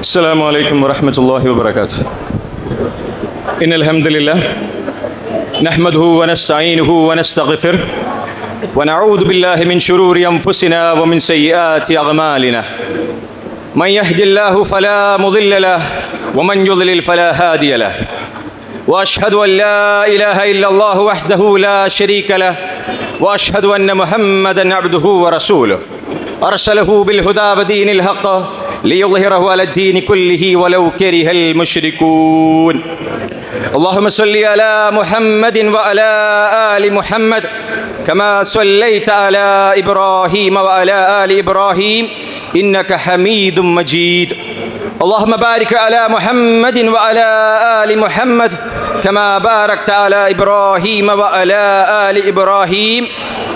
السلام عليكم ورحمة الله وبركاته. إن الحمد لله نحمده ونستعينه ونستغفره ونعوذ بالله من شرور أنفسنا ومن سيئات أعمالنا. من يهد الله فلا مضل له ومن يضلل فلا هادي له. وأشهد أن لا إله إلا الله وحده لا شريك له وأشهد أن محمدا عبده ورسوله أرسله بالهدى ودين الحق ليظهره على الدين كله ولو كره المشركون. اللهم صل على محمد وعلى آل محمد كما صليت على إبراهيم وعلى آل إبراهيم إنك حميد مجيد. اللهم بارك على محمد وعلى آل محمد كما باركت على إبراهيم وعلى آل إبراهيم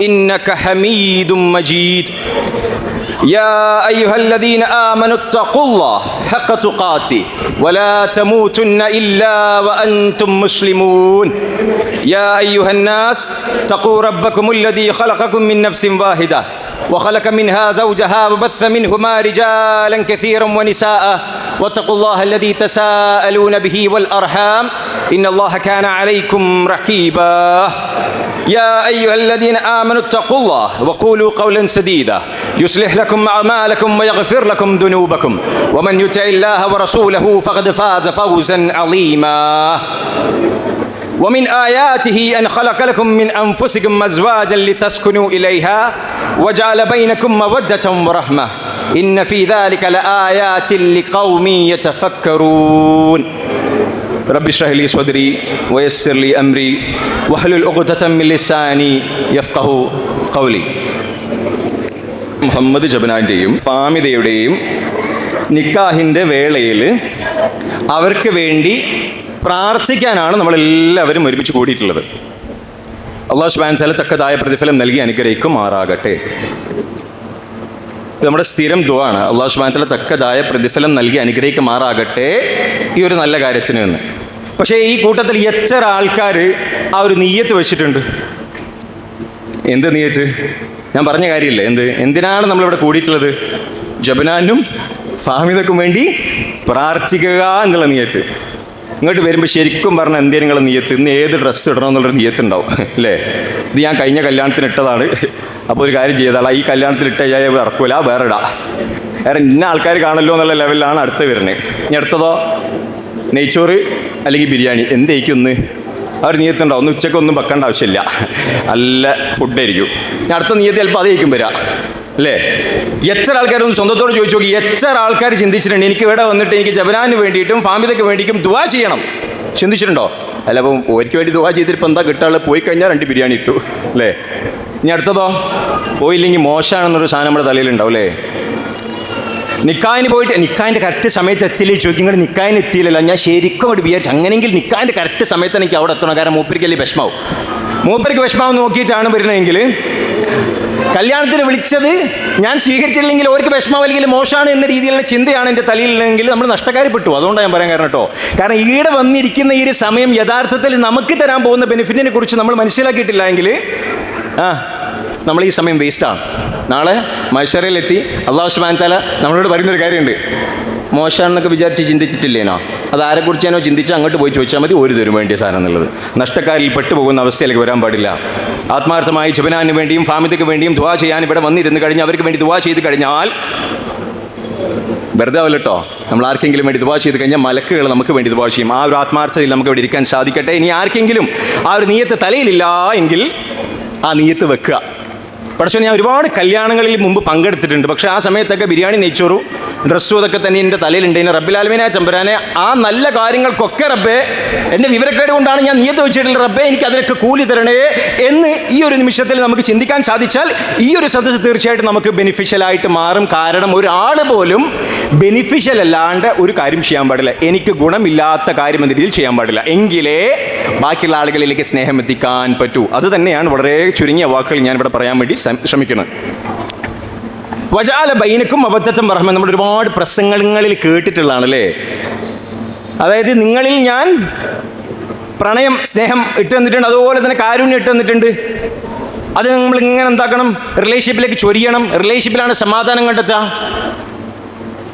إنك حميد مجيد. يا أيها الذين آمنوا اتقوا الله حق تقاته ولا تموتن إلا وأنتم مسلمون. يا أيها الناس اتقوا ربكم الذي خلقكم من نفس واحدة وخلق منها زوجها وبث منهما رجالا كثيرا ونساء واتقوا الله الذي تساءلون به والأرحام إن الله كان عليكم رقيبا. يا أيها الذين آمنوا اتقوا الله وقولوا قولا سديدا يصلح لكم أعمالكم ويغفر لكم ذنوبكم ومن يطع الله ورسوله فقد فاز فوزا عظيما. ومن آياته أن خلق لكم من أنفسكم أزواجا لتسكنوا إليها وجعل بينكم مودة ورحمة إن في ذلك لآيات لقوم يتفكرون. رب اشرح لي صدري ويسر لي أمري واحلل عقدة من لساني يفقهوا قولي. മുഹമ്മദ് ജബനാൻ്റെയും ഫാമിദയുടെയും നിക്കാഹിൻ്റെ വേളയിൽ അവർക്ക് വേണ്ടി പ്രാർത്ഥിക്കാനാണ് നമ്മളെല്ലാവരും ഒരുമിച്ച് കൂടിയിട്ടുള്ളത്. അല്ലാഹു സുബ്ഹാനഹു വ തആല തക്കതായ പ്രതിഫലം നൽകി അനുഗ്രഹിക്കുമാറാകട്ടെ. ഇത് നമ്മുടെ സ്ഥിരം ദുആ ആണ്. അല്ലാഹു സുബ്ഹാനഹു വ തആല തക്കതായ പ്രതിഫലം നൽകി അനുഗ്രഹിക്കുമാറാകട്ടെ ഈ ഒരു നല്ല കാര്യത്തിന് എന്ന്. പക്ഷേ ഈ കൂട്ടത്തിൽ എത്ര ആൾക്കാർ ആ ഒരു നിയ്യത്ത് വെച്ചിട്ടുണ്ട്? എന്ത് നിയ്യത്ത്? ഞാൻ പറഞ്ഞ കാര്യമില്ലേ, എന്തിനാണ് നമ്മളിവിടെ കൂടിയിട്ടുള്ളത്? ജബനാനും ഫാമിദക്കും വേണ്ടി പ്രാർത്ഥിക്കുക എന്നുള്ള നിയ്യത്ത്. ഇങ്ങോട്ട് വരുമ്പോൾ ശരിക്കും പറഞ്ഞ എന്തേ നിങ്ങളെ നിയ്യത്ത്? ഇന്ന് ഏത് ഡ്രസ്സ് ഇടണം എന്നുള്ളൊരു നിയ്യത്ത് ഉണ്ടാവും അല്ലേ? ഇത് ഞാൻ കഴിഞ്ഞ കല്യാണത്തിന് ഇട്ടതാണ്, അപ്പോൾ ഒരു കാര്യം ചെയ്താൽ ഈ കല്യാണത്തിന് ഇട്ട ഇറക്കൂല, വേറെ ഇടാം, വേറെ ഇന്ന ആൾക്കാർ കാണല്ലോ എന്നുള്ള ലെവലിലാണ് അടുത്ത് വരുന്നത്. ഇനി അടുത്തതോ നെയ്ച്ചോറ് അല്ലെങ്കിൽ ബിരിയാണി എന്തായിരിക്കും ഒന്ന്? അവർ നിയ്യത്തുണ്ടാവും. ഒന്ന് ഉച്ചക്കൊന്നും വെക്കേണ്ട ആവശ്യമില്ല, നല്ല ഫുഡായിരിക്കും. അടുത്ത നിയ്യത്ത് ചിലപ്പോൾ അതായിരിക്കും വരിക അല്ലേ? എത്ര ആൾക്കാരൊന്ന് സ്വന്തത്തോട് ചോദിച്ചു നോക്കി, എത്ര ആൾക്കാർ ചിന്തിച്ചിട്ടുണ്ട് എനിക്ക് ഇവിടെ വന്നിട്ട് എനിക്ക് ജബനാന് വേണ്ടിയിട്ടും ഫാമിദയ്ക്ക് വേണ്ടിയിട്ടും ദുആ ചെയ്യണം? ചിന്തിച്ചിട്ടുണ്ടോ? അല്ല, അപ്പം ഓർക്ക് വേണ്ടി ദുആ ചെയ്തിട്ട് ഇപ്പം എന്താ കിട്ടാനുള്ളത്? പോയി കഴിഞ്ഞാൽ 2 ബിരിയാണി ഇട്ടു അല്ലേ? ഇനി അടുത്തതോ പോയില്ലെങ്കിൽ മോശമാണെന്നൊരു സാധനം നമ്മുടെ തലയിലുണ്ടാവും അല്ലേ? നിക്കാഹിന് പോയിട്ട് നിക്കാഹിൻ്റെ കറക്റ്റ് സമയത്ത് എത്തിയില്ലേ ചോദിക്കും. നിങ്ങൾ നിക്കാഹിന് എത്തിയില്ലല്ലോ. ഞാൻ ശരിക്കും അവിടെ വിചാരിച്ചു അങ്ങനെയെങ്കിൽ നിക്കാഹിൻ്റെ കറക്റ്റ് സമയത്ത് എനിക്ക് അവിടെ എത്തണം. കാരണം മൂപ്പരിക്കല്ലേ വിഷമാവും. മൂപ്പരിക്ക് വിഷമാവും നോക്കിയിട്ടാണ് വരുന്നതെങ്കിൽ കല്യാണത്തിന് വിളിച്ചത് ഞാൻ സ്വീകരിച്ചില്ലെങ്കിൽ അവർക്ക് വിഷമാവും അല്ലെങ്കിൽ മോശമാണ് എന്ന രീതിയിലുള്ള ചിന്തയാണ് എൻ്റെ തലയിലുണ്ടെങ്കിൽ നമ്മൾ നഷ്ടക്കാരിപ്പെട്ടു. അതുകൊണ്ടാണ് ഞാൻ പറയാൻ കാരണം കേട്ടോ. കാരണം ഈടെ വന്നിരിക്കുന്ന ഈ ഒരു സമയം യഥാർത്ഥത്തിൽ നമുക്ക് തരാൻ പോകുന്ന ബെനിഫിറ്റിനെ കുറിച്ച് നമ്മൾ മനസ്സിലാക്കിയിട്ടില്ല എങ്കിൽ നമ്മൾ ഈ സമയം വേസ്റ്റാണ്. നാളെ മത്സരയിലെത്തി അല്ലാഹു സുബ്ഹാനഹു വ തആല നമ്മളോട് പറയുന്നൊരു കാര്യമുണ്ട്. മോശമാണെന്നൊക്കെ വിചാരിച്ച് ചിന്തിച്ചിട്ടില്ലേനോ? അത് ആരെക്കുറിച്ചാണോ ചിന്തിച്ച് അങ്ങോട്ട് പോയി ചോദിച്ചാൽ മതി, ഒരു തരും വേണ്ടിയ സാധനം എന്നുള്ളത്. നഷ്ടക്കാരിൽ പെട്ടുപോകുന്ന അവസ്ഥയിലേക്ക് വരാൻ പാടില്ല. ആത്മാർത്ഥമായി ജബനാന് വേണ്ടിയും ഫാമിദയ്ക്ക് വേണ്ടിയും ദുആ ചെയ്യാൻ ഇവിടെ വന്നിരുന്ന് കഴിഞ്ഞാൽ അവർക്ക് വേണ്ടി ദുആ ചെയ്ത് കഴിഞ്ഞാൽ വെറുതെ ആവില്ലട്ടോ. നമ്മൾ ആർക്കെങ്കിലും വേണ്ടി ദുആ ചെയ്ത് കഴിഞ്ഞാൽ മലക്കുകൾ നമുക്ക് വേണ്ടി ദുആ ചെയ്യും. ആ ഒരു ആത്മാർത്ഥതയിൽ നമുക്ക് ഇവിടെ ഇരിക്കാൻ സാധിക്കട്ടെ. ഇനി ആർക്കെങ്കിലും ആ ഒരു നിയ്യത്ത് തലയിലില്ല എങ്കിൽ ആ നിയ്യത്ത് വെക്കുക. പക്ഷേ ഞാൻ ഒരുപാട് കല്യാണങ്ങളിൽ മുമ്പ് പങ്കെടുത്തിട്ടുണ്ട്. പക്ഷേ ആ സമയത്തൊക്കെ ബിരിയാണി, നെയ്ച്ചോറും ഡ്രസ്സും അതൊക്കെ തന്നെ എൻ്റെ തലയിലുണ്ടെങ്കിൽ റബ്ബുൽ ആലമീനായ ചമ്പുരാനെ ആ നല്ല കാര്യങ്ങൾക്കൊക്കെ റബ്ബേ എൻ്റെ വിവരക്കേട് കൊണ്ടാണ് ഞാൻ നിയ്യത്ത് വെച്ചിട്ടുള്ള റബ്ബേ എനിക്ക് അതിനൊക്കെ കൂലി തരണേ എന്ന് ഈ ഒരു നിമിഷത്തിൽ നമുക്ക് ചിന്തിക്കാൻ സാധിച്ചാൽ ഈ ഒരു സദസ്സ് തീർച്ചയായിട്ടും നമുക്ക് ബെനിഫിഷ്യലായിട്ട് മാറും. കാരണം ഒരാൾ പോലും ബെനിഫിഷ്യൽ അല്ലാണ്ട് ഒരു കാര്യം ചെയ്യാൻ പാടില്ല. എനിക്ക് ഗുണമില്ലാത്ത കാര്യം എന്ന രീതിയിൽ ചെയ്യാൻ പാടില്ല. എങ്കിലേ ബാക്കിയുള്ള ആളുകളിലേക്ക് സ്നേഹം എത്തിക്കാൻ പറ്റൂ. അത് തന്നെയാണ് വളരെ ചുരുങ്ങിയ വാക്കുകൾ ഞാൻ ഇവിടെ പറയാൻ വേണ്ടി ശ്രമിക്കുന്നത്. വജഅല ബൈനക്കും മവദ്ദത്തൻ വറഹ്മ നമ്മൾ ഒരുപാട് പ്രസംഗങ്ങളിൽ കേട്ടിട്ടുള്ളതാണ് അല്ലേ? അതായത് നിങ്ങളിൽ ഞാൻ പ്രണയം, സ്നേഹം ഇട്ട് തന്നിട്ടുണ്ട്, അതുപോലെ തന്നെ കാരുണ്യം ഇട്ട് തന്നിട്ടുണ്ട്. അത് നമ്മൾ ഇങ്ങനെ എന്താക്കണം? റിലേഷൻഷിപ്പിലേക്ക് ചൊരിയണം. റിലേഷൻഷിപ്പിലാണ് സമാധാനം കണ്ടെത്തുക.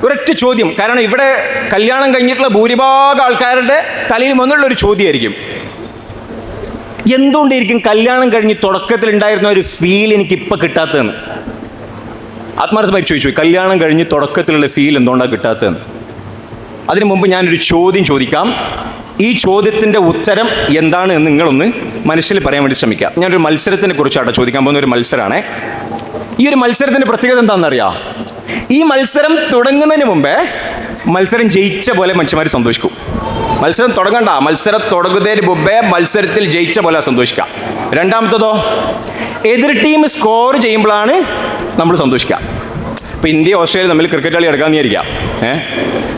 ഒരൊറ്റ ചോദ്യം. കാരണം ഇവിടെ കല്യാണം കഴിഞ്ഞിട്ടുള്ള ഭൂരിഭാഗം ആൾക്കാരുടെ തലയിൽ വന്നുള്ളൊരു ചോദ്യമായിരിക്കും, എന്തുകൊണ്ടായിരിക്കും കല്യാണം കഴിഞ്ഞ് തുടക്കത്തിലുണ്ടായിരുന്ന ഒരു ഫീൽ എനിക്കിപ്പോൾ കിട്ടാത്തതെന്ന്. ആത്മാർത്ഥമായി ചോദിച്ചു, കല്യാണം കഴിഞ്ഞ് തുടക്കത്തിലുള്ള ഫീൽ എന്തുകൊണ്ടാണ് കിട്ടാത്തതെന്ന്. അതിനു മുമ്പ് ഞാനൊരു ചോദ്യം ചോദിക്കാം. ഈ ചോദ്യത്തിൻ്റെ ഉത്തരം എന്താണ് എന്ന് നിങ്ങളൊന്ന് മനസ്സിൽ പറയാൻ വേണ്ടി ശ്രമിക്കാം. ഞാനൊരു മത്സരത്തിനെ കുറിച്ചാണ് ചോദിക്കാൻ പോകുന്ന ഒരു മത്സരമാണ്. ഈ ഒരു മത്സരത്തിൻ്റെ പ്രത്യേകത എന്താണെന്നറിയാം? ഈ മത്സരം തുടങ്ങുന്നതിന് മുമ്പേ മത്സരം ജയിച്ച പോലെ മനുഷ്യന്മാർ സന്തോഷിക്കും. മത്സരം തുടങ്ങണ്ട, മത്സരം തുടങ്ങുന്നതിന് മുമ്പേ മത്സരത്തിൽ ജയിച്ച പോലെ സന്തോഷിക്കുക. രണ്ടാമത്തതോ, എതിർ ടീം സ്കോർ ചെയ്യുമ്പോഴാണ് നമ്മൾ സന്തോഷിക്കുക. ഇപ്പോൾ ഇന്ത്യ ഓസ്ട്രേലിയ തമ്മിൽ ക്രിക്കറ്റ് കളി എടുക്കാമെന്ന് വിചാരിക്കാം.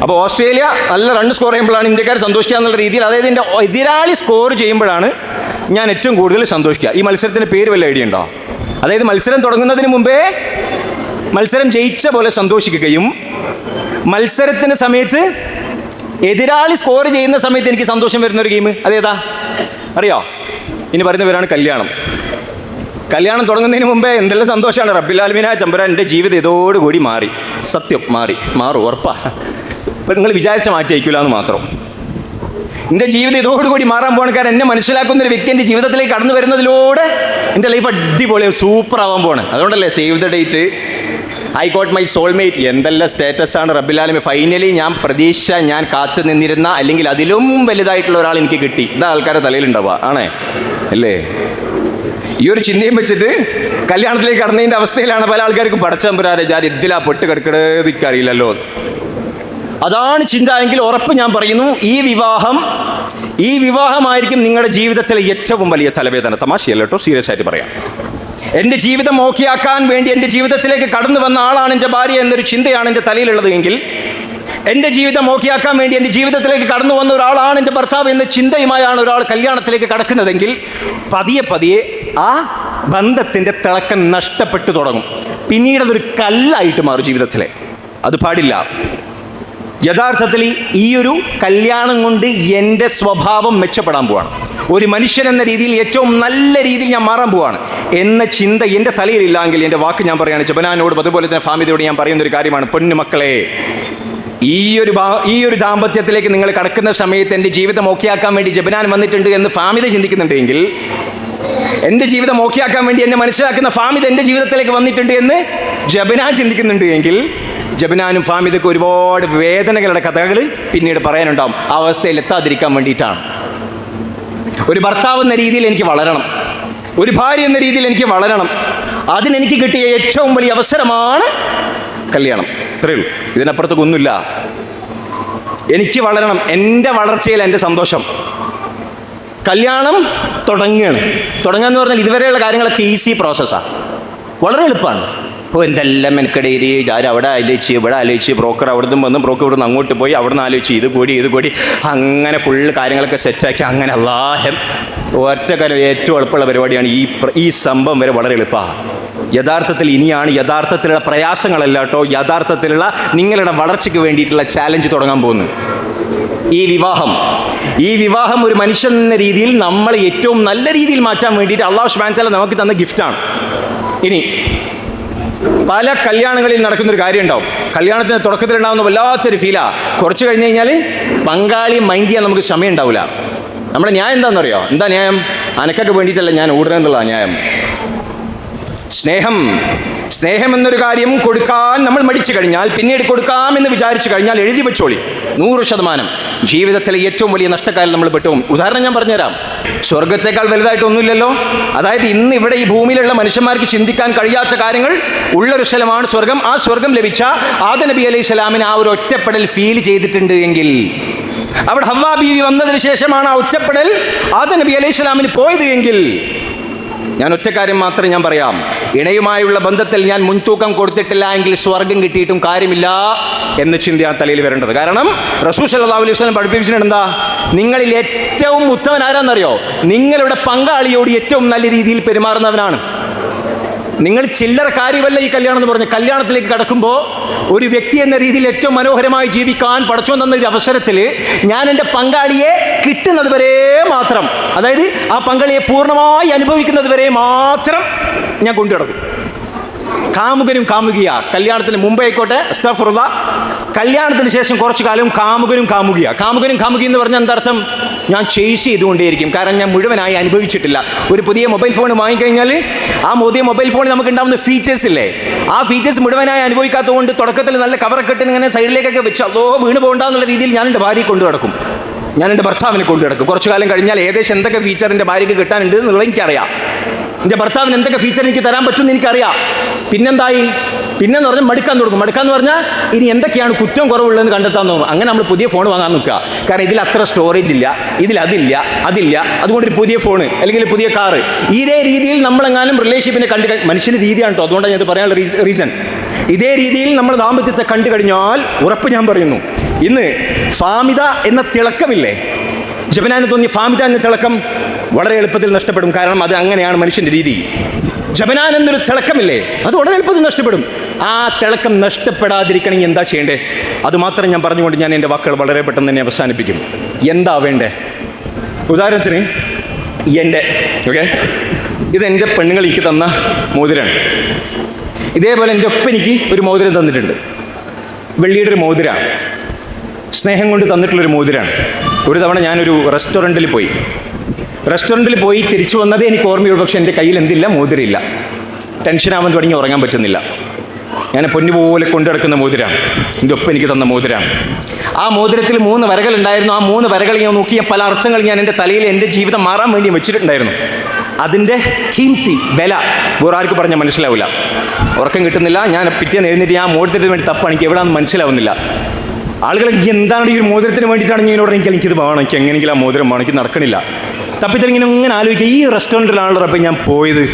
അപ്പോൾ ഓസ്ട്രേലിയ നല്ല റൺ സ്കോർ ചെയ്യുമ്പോഴാണ് ഇന്ത്യക്കാർ സന്തോഷിക്കുക എന്നുള്ള രീതിയിൽ, അതായത് എൻ്റെ എതിരാളി സ്കോർ ചെയ്യുമ്പോഴാണ് ഞാൻ ഏറ്റവും കൂടുതൽ സന്തോഷിക്കുക. ഈ മത്സരത്തിൻ്റെ പേര് വല്ല ഐഡിയ ഉണ്ടോ? അതായത് മത്സരം തുടങ്ങുന്നതിന് മുമ്പേ മത്സരം ജയിച്ച പോലെ സന്തോഷിക്കുകയും മത്സരത്തിന് സമയത്ത് എതിരാളി സ്കോർ ചെയ്യുന്ന സമയത്ത് എനിക്ക് സന്തോഷം വരുന്നൊരു ഗെയിം അതേതാ അറിയോ? ഇനി പറയുന്നവരാണ് കല്യാണം. കല്യാണം തുടങ്ങുന്നതിന് മുമ്പേ എന്തെല്ലാം സന്തോഷമാണ്. റബ്ബിൽ ആലമീനായ തമ്പുരാൻ എൻ്റെ ജീവിതം ഇതോടുകൂടി മാറി. സത്യം മാറും, ഉറപ്പാ. ഇപ്പം നിങ്ങൾ വിചാരിച്ച മാറ്റി അയക്കില്ല എന്ന് മാത്രം. എൻ്റെ ജീവിതം ഇതോടുകൂടി മാറാൻ പോകണം. കാരണം എന്നെ മനസ്സിലാക്കുന്ന ഒരു വ്യക്തി എൻ്റെ ജീവിതത്തിലേക്ക് കടന്നു വരുന്നതിലൂടെ എൻ്റെ ലൈഫ് അടിപൊളി സൂപ്പർ ആവാൻ പോകണം. അതുകൊണ്ടല്ലേ save the date, I got my soulmate, എന്തെല്ലാം സ്റ്റാറ്റസാണ് റബ്ബിൽ ആലമീൻ. ഫൈനലി ഞാൻ കാത്തു നിന്നിരുന്ന അല്ലെങ്കിൽ അതിലും വലുതായിട്ടുള്ള ഒരാൾ എനിക്ക് കിട്ടി. ഇതാ ആൾക്കാരുടെ തലയിലുണ്ടാവുക ആണേ അല്ലേ? ഈ ഒരു ചിന്തയും വെച്ചിട്ട് കല്യാണത്തിലേക്ക് കടന്നതിൻ്റെ അവസ്ഥയിലാണ് പല ആൾക്കാർക്കും പടച്ചമ്പുരാരെ ഞാൻ ഇതിലാ പൊട്ട് കിടക്കണത് അറിയില്ലല്ലോ. അതാണ് ചിന്ത എങ്കിൽ ഉറപ്പ് ഞാൻ പറയുന്നു, ഈ വിവാഹമായിരിക്കും നിങ്ങളുടെ ജീവിതത്തിലെ ഏറ്റവും വലിയ തലവേദന. തമാശയല്ല കേട്ടോ, സീരിയസ് ആയിട്ട് പറയാം. എൻ്റെ ജീവിതം ഓക്കെയാക്കാൻ വേണ്ടി എൻ്റെ ജീവിതത്തിലേക്ക് കടന്നു വന്ന ആളാണ് എൻ്റെ ഭാര്യ എന്നൊരു ചിന്തയാണ് എൻ്റെ തലയിലുള്ളത് എങ്കിൽ, എൻ്റെ ജീവിതം ഓക്കെയാക്കാൻ വേണ്ടി എൻ്റെ ജീവിതത്തിലേക്ക് കടന്നു വന്ന ഒരാളാണ് എൻ്റെ ഭർത്താവ് എന്ന ചിന്തയുമായാണ് ഒരാൾ കല്യാണത്തിലേക്ക് കടക്കുന്നതെങ്കിൽ പതിയെ ആ ബന്ധത്തിൻ്റെ തിളക്കം നഷ്ടപ്പെട്ടു തുടങ്ങും. പിന്നീട് അതൊരു കല്ലായിട്ട് മാറും ജീവിതത്തിലെ. അത് പാടില്ല. യഥാർത്ഥത്തിൽ ഈ ഒരു കല്യാണം കൊണ്ട് എൻ്റെ സ്വഭാവം മെച്ചപ്പെടാൻ പോവാണ്. ഒരു മനുഷ്യൻ എന്ന രീതിയിൽ ഏറ്റവും നല്ല രീതിയിൽ ഞാൻ മാറാൻ പോവാണ് എന്ന ചിന്ത എൻ്റെ തലയിലില്ലെങ്കിൽ എൻ്റെ വാക്ക് ഞാൻ പറയുകയാണ്. ജബനാനോടും അതുപോലെ തന്നെ ഫാമിലിയോട് ഞാൻ പറയുന്നൊരു കാര്യമാണ്, പൊന്നു മക്കളെ, ഈ ഒരു ദാമ്പത്യത്തിലേക്ക് നിങ്ങൾ കടക്കുന്ന സമയത്ത് എൻ്റെ ജീവിതം ഓക്കെയാക്കാൻ വേണ്ടി ജബനാൻ വന്നിട്ടുണ്ട് എന്ന് ഫാമിലി ചിന്തിക്കുന്നുണ്ടെങ്കിൽ, എൻ്റെ ജീവിതം ഓക്കെയാക്കാൻ വേണ്ടി എന്നെ മനസ്സിലാക്കുന്ന ഫാമിദ് എൻ്റെ ജീവിതത്തിലേക്ക് വന്നിട്ടുണ്ട് എന്ന് ജബനാൻ ചിന്തിക്കുന്നുണ്ട് എങ്കിൽ, ജബനാനും ഫാമിദൊക്കെ ഒരുപാട് വേദനകളുടെ കഥകൾ പിന്നീട് പറയാനുണ്ടാവും. ആ അവസ്ഥയിൽ എത്താതിരിക്കാൻ വേണ്ടിയിട്ടാണ്. ഒരു ഭർത്താവ് എന്ന രീതിയിൽ എനിക്ക് വളരണം, ഒരു ഭാര്യ എന്ന രീതിയിൽ എനിക്ക് വളരണം. അതിനെനിക്ക് കിട്ടിയ ഏറ്റവും വലിയ അവസരമാണ് കല്യാണം. ഇത്രയേ ഉള്ളൂ, ഇതിനപ്പുറത്തേക്കൊന്നുമില്ല. എനിക്ക് വളരണം, എൻ്റെ വളർച്ചയിൽ എൻ്റെ സന്തോഷം. കല്യാണം തുടങ്ങുക എന്ന് പറഞ്ഞാൽ ഇതുവരെയുള്ള കാര്യങ്ങളൊക്കെ ഈസി പ്രോസസ്സാണ്, വളരെ എളുപ്പമാണ്. ഇപ്പോൾ എന്തെല്ലാം മെനക്കെടയിൽ അവിടെ ആലോചിച്ച് ഇവിടെ ആലോചിച്ച് ബ്രോക്കർ അവിടുന്ന് വന്ന് ബ്രോക്കർ ഇവിടുന്ന് അങ്ങോട്ട് പോയി അവിടുന്ന് ആലോചിച്ച് ഇത് കൂടി അങ്ങനെ ഫുള്ള് കാര്യങ്ങളൊക്കെ സെറ്റാക്കി അങ്ങനെ അല്ലാഹം ഒറ്റ കാര്യം ഏറ്റവും എളുപ്പമുള്ള പരിപാടിയാണ്. ഈ സംഭവം വരെ വളരെ എളുപ്പമാണ്. യഥാർത്ഥത്തിലുള്ള പ്രയാസങ്ങളല്ല കേട്ടോ, യഥാർത്ഥത്തിലുള്ള നിങ്ങളുടെ വളർച്ചയ്ക്ക് വേണ്ടിയിട്ടുള്ള ചാലഞ്ച് തുടങ്ങാൻ പോകുന്നു. ഈ വിവാഹം ഒരു മനുഷ്യൻ എന്ന രീതിയിൽ നമ്മളെ ഏറ്റവും നല്ല രീതിയിൽ മാറ്റാൻ വേണ്ടിയിട്ട് അല്ലാഹു സുബ്ഹാനഹു വ തആല നമുക്ക് തന്ന ഗിഫ്റ്റാണ്. ഇനി പല കല്യാണങ്ങളിൽ നടക്കുന്നൊരു കാര്യം ഉണ്ടാവും. കല്യാണത്തിന് തുടക്കത്തിലുണ്ടാകുന്ന വല്ലാത്തൊരു ഫീലാണ്. കുറച്ച് കഴിഞ്ഞ് കഴിഞ്ഞാൽ പങ്കാളി മൈൻഡ് ചെയ്യാൻ നമുക്ക് ക്ഷമ ഉണ്ടാവില്ല. നമ്മുടെ ന്യായം എന്താണെന്നറിയോ? എന്താ ന്യായം? അനക്കൊക്കെ വേണ്ടിയിട്ടല്ല ഞാൻ ഓടുന്നതെന്നുള്ള ന്യായം. സ്നേഹം എന്നൊരു കാര്യം കൊടുക്കാൻ നമ്മൾ മടിച്ചു കഴിഞ്ഞാൽ, പിന്നീട് കൊടുക്കാമെന്ന് വിചാരിച്ചു കഴിഞ്ഞാൽ എഴുതി വെച്ചോളി, 100% ജീവിതത്തിലെ ഏറ്റവും വലിയ നഷ്ടക്കാരിൽ നമ്മൾ പെട്ടുപോകും. ഉദാഹരണം ഞാൻ പറഞ്ഞുതരാം. സ്വർഗത്തേക്കാൾ വലുതായിട്ടൊന്നുമില്ലല്ലോ. അതായത് ഇന്ന് ഇവിടെ ഈ ഭൂമിയിലുള്ള മനുഷ്യന്മാർക്ക് ചിന്തിക്കാൻ കഴിയാത്ത കാര്യങ്ങൾ ഉള്ളൊരു സ്ഥലമാണ് സ്വർഗം. ആ സ്വർഗം ലഭിച്ച ആദം നബി അലൈഹി സ്വലാമിന് ആ ഒരു ഒറ്റപ്പെടൽ ഫീൽ ചെയ്തിട്ടുണ്ട് എങ്കിൽ, അവിടെ ഹവ്വാ ബീവി വന്നതിന് ശേഷമാണ് ആ ഒറ്റപ്പെടൽ ആദം നബി അലൈഹി സ്വലാമിന് പോയത് എങ്കിൽ, ഞാൻ ഒറ്റ കാര്യം മാത്രമേ ഞാൻ പറയാം, ഇണയുമായുള്ള ബന്ധത്തിൽ ഞാൻ മുൻതൂക്കം കൊടുത്തിട്ടില്ല എങ്കിൽ സ്വർഗം കിട്ടിയിട്ടും കാര്യമില്ല എന്ന ചിന്ത ആ തലയിൽ വരേണ്ടത്. കാരണം റസൂൽ സല്ലല്ലാഹു അലൈഹി വസല്ലം പഠിപ്പിച്ചിട്ടുണ്ട്, എന്താ? നിങ്ങളിൽ ഏറ്റവും ഉത്തമൻ ആരാന്നറിയോ? നിങ്ങളുടെ പങ്കാളിയോട് ഏറ്റവും നല്ല രീതിയിൽ പെരുമാറുന്നവനാണ്. നിങ്ങൾ ചില്ലറ കാര്യമല്ല ഈ കല്യാണം എന്ന് പറഞ്ഞ് കല്യാണത്തിലേക്ക് കടക്കുമ്പോൾ ഒരു വ്യക്തി എന്ന രീതിയിൽ ഏറ്റവും മനോഹരമായി ജീവിക്കാൻ പടച്ചോൻ തന്ന ഒരു അവസരത്തിൽ ഞാൻ എൻ്റെ പങ്കാളിയെ കിട്ടുന്നത് വരെ മാത്രം, അതായത് ആ പങ്കാളിയെ പൂർണ്ണമായി അനുഭവിക്കുന്നത് വരെ മാത്രം ഞാൻ കൊണ്ടുനടക്കും. കാമുകനും കാമുകിയ കല്യാണത്തിന് മുമ്പ് ആയിക്കോട്ടെ, അസ്തഗ്ഫിറുല്ലാഹ്, കല്യാണത്തിന് ശേഷം കുറച്ചു കാലം കാമുകനും കാമുകി എന്ന് പറഞ്ഞാൽ എന്താർത്ഥം? ഞാൻ ചേസ് ചെയ്തുകൊണ്ടേയിരിക്കും, കാരണം ഞാൻ മുഴുവനായി അനുഭവിച്ചിട്ടില്ല. ഒരു പുതിയ മൊബൈൽ ഫോൺ വാങ്ങിക്കഴിഞ്ഞാൽ ആ പുതിയ മൊബൈൽ ഫോണിൽ നമുക്ക് ഉണ്ടാകുന്ന ഫീച്ചേഴ്സ് ഇല്ലേ, ആ ഫീച്ചേഴ്സ് മുഴുവനായി അനുഭവിക്കാത്തതുകൊണ്ട് തുടക്കത്തിൽ നല്ല കവറൊക്കെ ഇട്ട് ഇങ്ങനെ സൈഡിലേക്കൊക്കെ വെച്ച് അതോ വീണ് പോകണ്ടെന്നുള്ള രീതിയിൽ ഞാൻ എൻ്റെ ഭാര്യയെ കൊണ്ടു നടക്കും, ഞാൻ എൻ്റെ ഭർത്താവിനെ കൊണ്ടു നടക്കും. കുറച്ചു കാലം കഴിഞ്ഞാൽ ഏകദേശം എന്തൊക്കെ ഫീച്ചർ എൻ്റെ ഭാര്യയ്ക്ക് കിട്ടാനുണ്ട് എന്നുള്ളത് എനിക്കറിയാം, എൻ്റെ ഭർത്താവിന് എന്തൊക്കെ ഫീച്ചർ എനിക്ക് തരാൻ പറ്റുമെന്ന് എനിക്കറിയാം. പിന്നെന്തായി? പിന്നെന്ന് പറഞ്ഞാൽ മടുക്കാൻ തുടങ്ങും. മടുക്കാന്ന് പറഞ്ഞാൽ ഇനി എന്തൊക്കെയാണ് കുറ്റം കുറവുള്ളതെന്ന് കണ്ടെത്താൻ തോന്നും. അങ്ങനെ നമ്മൾ പുതിയ ഫോൺ വാങ്ങാൻ നോക്കുക, കാരണം ഇതിൽ അത്ര സ്റ്റോറേജ് ഇല്ല, ഇതിൽ അതില്ല, അതുകൊണ്ടൊരു പുതിയ ഫോണ് അല്ലെങ്കിൽ പുതിയ കാറ്. ഇതേ രീതിയിൽ നമ്മളെങ്ങാനും റിലേഷൻഷിപ്പിനെ മനുഷ്യൻ്റെ രീതിയാണ് കേട്ടോ, അതുകൊണ്ടാണ് ഞാൻ ഇത് പറയാനുള്ള റീസൺ. ഇതേ രീതിയിൽ നമ്മൾ ദാമ്പത്യത്തെ കണ്ടു കഴിഞ്ഞാൽ ഉറപ്പ് ഞാൻ പറയുന്നു, ഇന്ന് ഫാമിദ എന്ന തിളക്കമില്ലേ, ജബനാന് തോന്നിയ ഫാമിദ എന്ന തിളക്കം വളരെ എളുപ്പത്തിൽ നഷ്ടപ്പെടും. കാരണം അത് അങ്ങനെയാണ് മനുഷ്യൻ്റെ രീതി. ജബനാൻ എന്നൊരു തിളക്കമില്ലേ, അത് വളരെ എളുപ്പത്തിൽ നഷ്ടപ്പെടും. ആ തിളക്കം നഷ്ടപ്പെടാതിരിക്കണമെങ്കിൽ എന്താ ചെയ്യേണ്ടേ? അതുമാത്രം ഞാൻ പറഞ്ഞുകൊണ്ട് ഞാൻ എൻ്റെ വാക്കുകൾ വളരെ പെട്ടെന്ന് തന്നെ അവസാനിപ്പിക്കും. എന്താ വേണ്ടേ? ഉദാഹരണത്തിന് ഇതെൻ്റെ പെണ്ണുങ്ങൾ എനിക്ക് തന്ന മോതിരാണ്. ഇതേപോലെ എൻ്റെ ഒപ്പം എനിക്ക് ഒരു മോതിരം തന്നിട്ടുണ്ട്. വെള്ളിയുടെ ഒരു മോതിരാണ്, സ്നേഹം കൊണ്ട് തന്നിട്ടുള്ളൊരു മോതിരാണ്. ഒരു തവണ ഞാനൊരു റെസ്റ്റോറൻറ്റിൽ പോയി തിരിച്ചു വന്നതേ എനിക്ക് ഓർമ്മയുള്ളൂ. പക്ഷേ എൻ്റെ കയ്യിൽ എന്തില്ല, മോതിരമില്ല. ടെൻഷനാവാൻ തുടങ്ങി, ഉറങ്ങാൻ പറ്റുന്നില്ല. ഞാൻ പൊന്നുപോലെ കൊണ്ടു നടക്കുന്ന മോതിരാണ്, എൻ്റെ ഒപ്പം എനിക്ക് തന്ന മോതിരാണ്. ആ മോതിരത്തിൽ 3 വരകളുണ്ടായിരുന്നു. ആ 3 വരകൾ ഞാൻ നോക്കിയ പല അർത്ഥങ്ങൾ ഞാൻ എൻ്റെ തലയിൽ എൻ്റെ ജീവിതം മാറാൻ വേണ്ടി വെച്ചിട്ടുണ്ടായിരുന്നു. അതിൻ്റെ കീമത്തി വില വേറെ ആർക്ക് പറഞ്ഞാൽ മനസ്സിലാവില്ല. ഉറക്കം കിട്ടുന്നില്ല. ഞാൻ പിറ്റേന്ന് എഴുന്നേറ്റ് ആ മോതിരത്തിന് വേണ്ടി തപ്പാണ്, എനിക്ക് എവിടെയാണെന്ന് മനസ്സിലാവുന്നില്ല. ആളുകൾ എന്താണ് ഈ ഒരു മോതിരത്തിന് വേണ്ടിയിട്ടാണ് ഞാനോട് എനിക്കിത് വേണം, എനിക്ക് എങ്ങനെയെങ്കിലും ആ മോതിരം വേണം, എനിക്ക് നടക്കണില്ല. തപ്പിത്തലിങ്ങനെ ആലോചിക്കുക, ഈ റെസ്റ്റോറൻറ്റിലാണല്ലോ അപ്പം ഞാൻ പോയത്,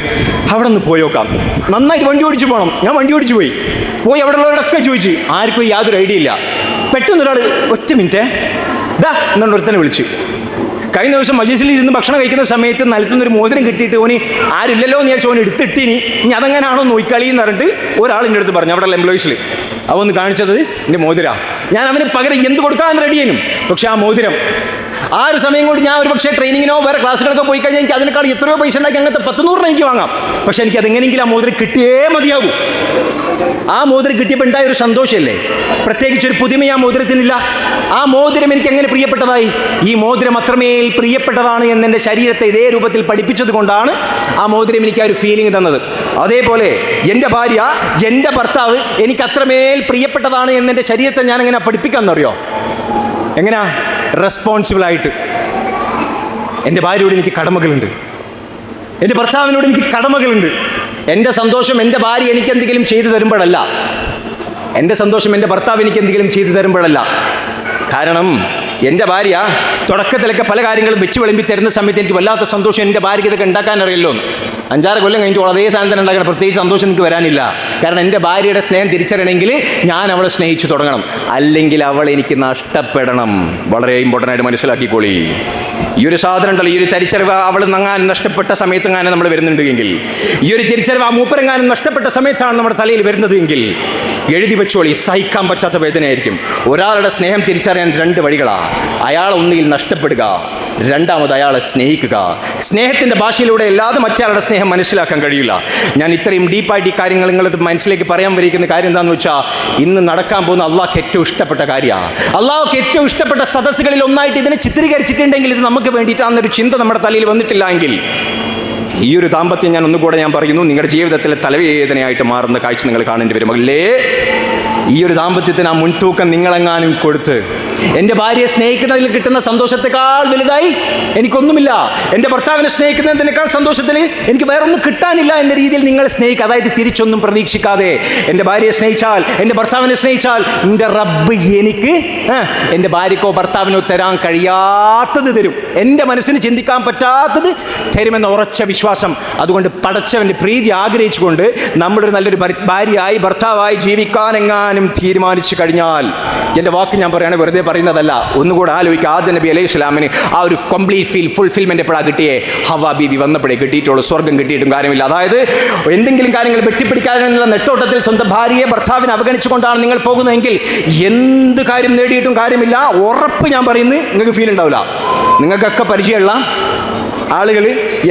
അവിടെ നിന്ന് പോയോക്കാം, നന്നായിട്ട് വണ്ടി ഓടിച്ച് പോകണം. ഞാൻ വണ്ടി ഓടിച്ച് പോയി അവിടെ ഉള്ളവരൊക്കെ ചോദിച്ചു, ആർക്കും യാതൊരു ഐഡിയ ഇല്ല. പെട്ടെന്നൊരാൾ ഒറ്റ മിനിറ്റ് എന്നുകൊണ്ട് ഒരുത്തനെ വിളിച്ചു. കഴിഞ്ഞ ദിവസം മജീസിൽ ഇരുന്ന് ഭക്ഷണം കഴിക്കുന്ന സമയത്ത് നിലത്തുനിന്നൊരു മോതിരം കിട്ടിയിട്ട് ഓന് ആരില്ലല്ലോ എന്ന് വിചാരിച്ചു ഓന് എടുത്തിട്ടിനി ഇനി അതെങ്ങനെയാണോ നോയിക്കളി എന്ന് പറഞ്ഞിട്ട് ഒരാൾ എൻ്റെ അടുത്ത് പറഞ്ഞു, അവിടെയുള്ള എംപ്ലോയീസിൽ. അവ ഒന്ന് കാണിച്ചത് എൻ്റെ മോതിരം. ഞാൻ അവന് പകരം എന്ത് കൊടുക്കാൻ റെഡിയേനും. പക്ഷെ ആ മോതിരം ആ ഒരു സമയം കൊണ്ട് ഞാൻ ഒരു പക്ഷേ ട്രെയിനിങ്ങിനോ വേറെ ക്ലാസ്സുകളൊക്കെ പോയി കഴിഞ്ഞാൽ എനിക്ക് അതിനേക്കാൾ എത്രയോ പൈസ ഉണ്ടാക്കി അങ്ങനത്തെ 100 എനിക്ക് വാങ്ങാം. പക്ഷെ എനിക്ക് അതെങ്ങനെയെങ്കിലും ആ മോതിരം കിട്ടിയേ മതിയാകൂ. ആ മോതിരം കിട്ടിയപ്പോൾ ഉണ്ടായ ഒരു സന്തോഷമല്ലേ, പ്രത്യേകിച്ചൊരു പുതുമ ആ മോതിരത്തിനില്ല. ആ മോതിരം എനിക്ക് എങ്ങനെ പ്രിയപ്പെട്ടതായി? ഈ മോതിരം അത്രമേൽ പ്രിയപ്പെട്ടതാണ് എന്ന് എൻ്റെ ശരീരത്തെ ഇതേ രൂപത്തിൽ പഠിപ്പിച്ചത് കൊണ്ടാണ് ആ മോതിരം എനിക്ക് ആ ഒരു ഫീലിംഗ് തന്നത്. അതേപോലെ എൻ്റെ ഭാര്യ, എൻ്റെ ഭർത്താവ് എനിക്ക് അത്രമേൽ പ്രിയപ്പെട്ടതാണ് എന്ന് എൻ്റെ ശരീരത്തെ ഞാൻ എങ്ങനെ പഠിപ്പിക്കാമെന്നറിയോ? എങ്ങനെയാ? റെസ്പോൺസിബിളായിട്ട്. എൻ്റെ ഭാര്യയോട് എനിക്ക് കടമകളുണ്ട്, എൻ്റെ ഭർത്താവിനോട് എനിക്ക് കടമകളുണ്ട്. എൻ്റെ സന്തോഷം എൻ്റെ ഭാര്യ എനിക്ക് എന്തെങ്കിലും ചെയ്തു തരുമ്പോഴല്ല, എൻ്റെ സന്തോഷം എൻ്റെ ഭർത്താവ് എനിക്ക് എന്തെങ്കിലും ചെയ്തു തരുമ്പോഴല്ല. കാരണം എൻ്റെ ഭാര്യ തുടക്കത്തിലൊക്കെ പല കാര്യങ്ങളും വെച്ച് വിളമ്പി തരുന്ന സമയത്ത് എനിക്ക് വല്ലാത്ത സന്തോഷം. എൻ്റെ ഭാര്യയ്ക്ക് ഇതൊക്കെ ഉണ്ടാക്കാൻ അറിയല്ലോ. 5-6 കൊല്ലം കഴിഞ്ഞിട്ട് അതേ സാധനം ഉണ്ടാക്കണം, പ്രത്യേകിച്ച് സന്തോഷം എനിക്ക് വരാനില്ല. കാരണം എൻ്റെ ഭാര്യയുടെ സ്നേഹം തിരിച്ചറിയണമെങ്കിൽ ഞാൻ അവളെ സ്നേഹിച്ചു തുടങ്ങണം, അല്ലെങ്കിൽ അവൾ എനിക്ക് നഷ്ടപ്പെടണം. വളരെ ഇമ്പോർട്ടൻ്റ് ആയിട്ട് മനസ്സിലാക്കിക്കോളി. ഈ ഒരു സാധനം ഉണ്ടല്ലോ, ഈ ഒരു തിരിച്ചറിവ് അവൾ നങ്ങാനും നഷ്ടപ്പെട്ട സമയത്തെങ്ങാനും നമ്മൾ വരുന്നുണ്ട് എങ്കിൽ, ഈ ഒരു തിരിച്ചറിവ് ആ മൂപ്പരെങ്ങാനും നഷ്ടപ്പെട്ട സമയത്താണ് നമ്മുടെ തലയിൽ വരുന്നത് എങ്കിൽ എഴുതി വെച്ചോളി, സഹിക്കാൻ പറ്റാത്ത വേദനയായിരിക്കും. ഒരാളുടെ സ്നേഹം തിരിച്ചറിയാൻ 2 വഴികളാണ്. അയാൾ ഒന്നുകിൽ നഷ്ടപ്പെടുക, രണ്ടാമത് അയാളെ സ്നേഹിക്കുക. സ്നേഹത്തിൻ്റെ ഭാഷയിലൂടെ അല്ലാതെ മറ്റയാളുടെ സ്നേഹം മനസ്സിലാക്കാൻ കഴിയില്ല. ഞാൻ ഇത്രയും ഡീപ്പായിട്ട് ഈ കാര്യങ്ങൾ നിങ്ങളുടെ മനസ്സിലേക്ക് പറയാൻ വരിക്കുന്ന കാര്യം എന്താണെന്ന് വെച്ചാൽ, ഇന്ന് നടക്കാൻ പോകുന്ന അള്ളാഹ്ക്ക് ഏറ്റവും ഇഷ്ടപ്പെട്ട കാര്യമാണ്. അള്ളാഹ്ക്ക് ഏറ്റവും ഇഷ്ടപ്പെട്ട സദസ്സുകളിൽ ഒന്നായിട്ട് ഇതിനെ ചിത്രീകരിച്ചിട്ടുണ്ടെങ്കിൽ ഇത് നമുക്ക് വേണ്ടിയിട്ടാണെന്നൊരു ചിന്ത നമ്മുടെ തലയിൽ വന്നിട്ടില്ല എങ്കിൽ ഈ ഒരു ദാമ്പത്യം ഞാൻ ഒന്നുകൂടെ ഞാൻ പറയുന്നു, നിങ്ങളുടെ ജീവിതത്തിലെ തലവേദനയായിട്ട് മാറുന്ന കാഴ്ച നിങ്ങൾ കാണേണ്ടി വരും. അല്ലേ, ഈ ഒരു ദാമ്പത്യത്തിന് ആ മുൻതൂക്കം നിങ്ങളെങ്ങാനും കൊടുത്ത് എൻ്റെ ഭാര്യയെ സ്നേഹിക്കുന്നതിൽ കിട്ടുന്ന സന്തോഷത്തെക്കാൾ വലുതായി എനിക്കൊന്നുമില്ല, എൻ്റെ ഭർത്താവിനെ സ്നേഹിക്കുന്നതിനേക്കാൾ സന്തോഷത്തിൽ എനിക്ക് വേറൊന്നും കിട്ടാനില്ല എന്ന രീതിയിൽ നിങ്ങൾ സ്നേഹിക്കുക. അതായത് തിരിച്ചൊന്നും പ്രതീക്ഷിക്കാതെ എൻ്റെ ഭാര്യയെ സ്നേഹിച്ചാൽ, എൻ്റെ ഭർത്താവിനെ സ്നേഹിച്ചാൽ, എൻ്റെ റബ്ബ് എനിക്ക് എൻ്റെ ഭാര്യക്കോ ഭർത്താവിനോ തരാൻ കഴിയാത്തത് തരും, എൻ്റെ മനസ്സിന് ചിന്തിക്കാൻ പറ്റാത്തത് തരുമെന്ന ഉറച്ച വിശ്വാസം. അതുകൊണ്ട് പടച്ചവൻ്റെ പ്രീതി ആഗ്രഹിച്ചുകൊണ്ട് നമ്മുടെ നല്ലൊരു ഭാര്യയായി ഭർത്താവായി ജീവിക്കാനെങ്ങാനും തീരുമാനിച്ചു കഴിഞ്ഞാൽ, എൻ്റെ വാക്ക് ഞാൻ പറയുകയാണ്, വെറുതെ പറയുന്നതല്ല. ഒന്നുകൂടെ ആലോചിക്കുക. ആദം നബി അലൈഹി സ്വലാമിന് ആ ഒരു കംപ്ലീറ്റ് ഫുൾഫിൽമെന്റ് എപ്പോഴാണ് കിട്ടിയേ? ഹവ്വ ബീവി വന്നപ്പോഴേ കിട്ടിയിട്ടുള്ളൂ. സ്വർഗം കിട്ടിയിട്ടും കാര്യമില്ല. അതായത് എന്തെങ്കിലും കാര്യങ്ങൾ വെട്ടിപ്പിടിക്കാനുള്ള നെട്ടോട്ടത്തിൽ സ്വന്തം ഭാര്യയെ ഭർത്താവിനെ അവഗണിച്ചുകൊണ്ടാണ് നിങ്ങൾ പോകുന്നതെങ്കിൽ എന്ത് കാര്യം നേടിയിട്ടും കാര്യമില്ല. ഉറപ്പ് ഞാൻ പറയുന്നത് നിങ്ങൾക്ക് ഫീൽ ഉണ്ടാവില്ല. നിങ്ങൾക്കൊക്കെ പരിചയമുള്ള ആളുകൾ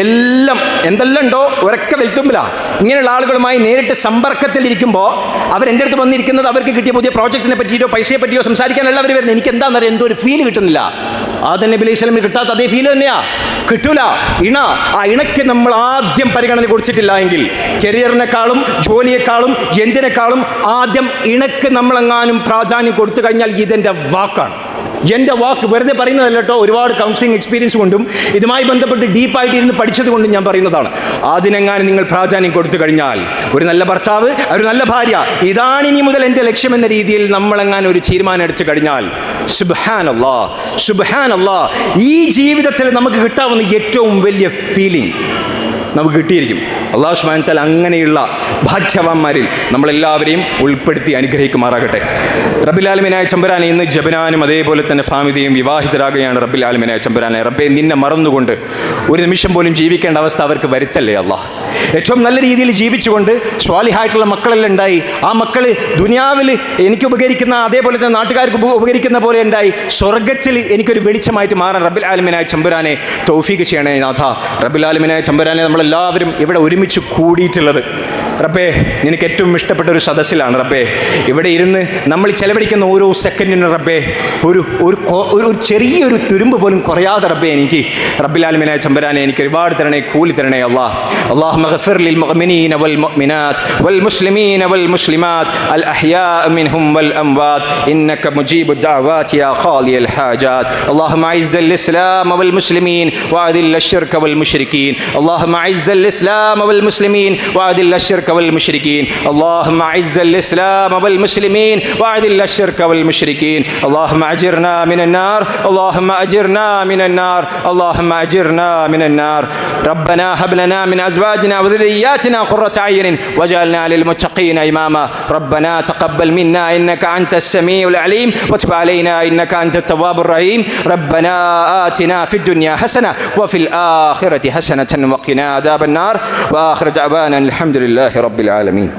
എല്ലാം എന്തെല്ലാം ഉണ്ടോ ഒരൊക്കെ വെൽത്തുമ്പിലാണ്. ഇങ്ങനെയുള്ള ആളുകളുമായി നേരിട്ട് സമ്പർക്കത്തിലിരിക്കുമ്പോൾ അവരെൻ്റെ അടുത്ത് വന്നിരിക്കുന്നത് അവർക്ക് കിട്ടിയ പുതിയ പ്രോജക്റ്റിനെ പറ്റിയോ പൈസയെ പറ്റിയോ സംസാരിക്കാനല്ല അവർ വരുന്നത്. എനിക്ക് എന്താണെന്നറിയാം, എന്തോ ഒരു ഫീൽ കിട്ടുന്നില്ല. ആദം നബി അലൈഹി സ്വലമിന് കിട്ടാത്ത അതേ ഫീൽ തന്നെയാ, കിട്ടൂല. ഇണ, ആ ഇണയ്ക്ക് നമ്മൾ ആദ്യം പരിഗണന കൊടുത്തിട്ടില്ല എങ്കിൽ, കരിയറിനേക്കാളും ജോലിയെക്കാളും എന്തിനേക്കാളും ആദ്യം ഇണക്ക് നമ്മളെങ്ങാനും പ്രാധാന്യം കൊടുത്തു കഴിഞ്ഞാൽ ഇതെൻ്റെ വാക്കാണ്. എൻ്റെ വാക്ക് വെറുതെ പറയുന്നതല്ല കേട്ടോ. ഒരുപാട് കൗൺസിലിംഗ് എക്സ്പീരിയൻസ് കൊണ്ടും ഇതുമായി ബന്ധപ്പെട്ട് ഡീപ്പായിട്ട് ഇരുന്ന് പഠിച്ചത് കൊണ്ടും ഞാൻ പറയുന്നതാണ്. അതിനെങ്ങാനും നിങ്ങൾ പ്രാധാന്യം കൊടുത്തു കഴിഞ്ഞാൽ, ഒരു നല്ല ഭർത്താവ്, ഒരു നല്ല ഭാര്യ, ഇതാണ് ഇനി മുതൽ എൻ്റെ ലക്ഷ്യമെന്ന രീതിയിൽ നമ്മളെങ്ങാനും ഒരു തീരുമാനം എടുത്തു കഴിഞ്ഞാൽ, സുബ്ഹാനല്ലാഹ് സുബ്ഹാനല്ലാഹ്, ഈ ജീവിതത്തിൽ നമുക്ക് കിട്ടാവുന്ന ഏറ്റവും വലിയ ഫീലിംഗ് നമുക്ക് കിട്ടിയിരിക്കും. അല്ലാഹു സുബ്ഹാനഹു വ തആല അങ്ങനെയുള്ള ഭാഗ്യവാന്മാരിൽ നമ്മളെല്ലാവരെയും ഉൾപ്പെടുത്തി അനുഗ്രഹിക്കുമാറാകട്ടെ. റബ്ബുൽ ആലമീനായ തമ്പുരാനെ, ഇന്ന് ജബനാനും അതേപോലെ തന്നെ ഫാമിദയും വിവാഹിതരാകുകയാണ്. റബ്ബുൽ ആലമീനായ തമ്പുരാനെ, റബ്ബേ നിന്നെ മറന്നുകൊണ്ട് ഒരു നിമിഷം പോലും ജീവിക്കേണ്ട അവസ്ഥ അവർക്ക് വരുത്തല്ലേ അല്ലാഹ്. ഏറ്റവും നല്ല രീതിയിൽ ജീവിച്ചുകൊണ്ട് സ്വാലിഹായിട്ടുള്ള മക്കളെല്ലാം ഉണ്ടായി. ആ മക്കൾ ദുനിയാവിൽ എനിക്ക് ഉപകരിക്കുന്ന, അതേപോലെ തന്നെ നാട്ടുകാർക്ക് ഉപകരിക്കുന്ന പോലെ ഉണ്ടായി സ്വർഗ്ഗത്തിൽ എനിക്കൊരു വെളിച്ചമായിട്ട് മാറാൻ റബ്ബുൽ ആലമീനായ തമ്പുരാനെ തൗഫീഖ് ചെയ്യണേ നാഥ. റബ്ബുൽ ആലമീനായ തമ്പുരാനെ, നമ്മളെല്ലാവരും ഇവിടെ ഒരുമിച്ച് കൂടിയിട്ടുള്ളത് റബ്ബേ നിനക്ക് ഏറ്റവും ഇഷ്ടപ്പെട്ട ഒരു സദസ്സിലാണ് റബ്ബേ. ഇവിടെ ഇരുന്ന് നമ്മൾ ചെലവഴിക്കുന്ന ഓരോ സെക്കൻഡിനും റബ്ബേ ഒരു ചെറിയൊരു തുരുമ്പ് പോലും കുറയാതെ റബ്ബേ എനിക്ക് റബ്ബുൽ ആലമീനായ തമ്പുരാനെ എനിക്ക് ഒരുപാട് തരണേ, കൂലി തരണേ അല്ലാഹ്. اللهم اغفر للمؤمنين والمؤمنات والمسلمين والمسلمات الأحياء منهم والأموات إنك مجيب الدعوات يا قاضي الحاجات. اللهم أعز الإسلام والمسلمين وأذل الشرك والمشركين. اللهم أعز الإسلام والمسلمين وأذل الشرك والمشركين. اللهم أعز الإسلام والمسلمين وأذل الشرك والمشركين. اللهم أجرنا من النار. اللهم أجرنا من النار. اللهم أجرنا من النار. ربنا هب لنا من أزواجنا وذرياتنا قرة أعين واجعلنا للمتقين إماما. ربنا تقبل منا إنك أنت السميع العليم وتب علينا إنك أنت التواب الرحيم. ربنا آتنا في الدنيا حسنة وفي الآخرة حسنة وقنا عذاب النار. وآخر دعوانا الحمد لله رب العالمين.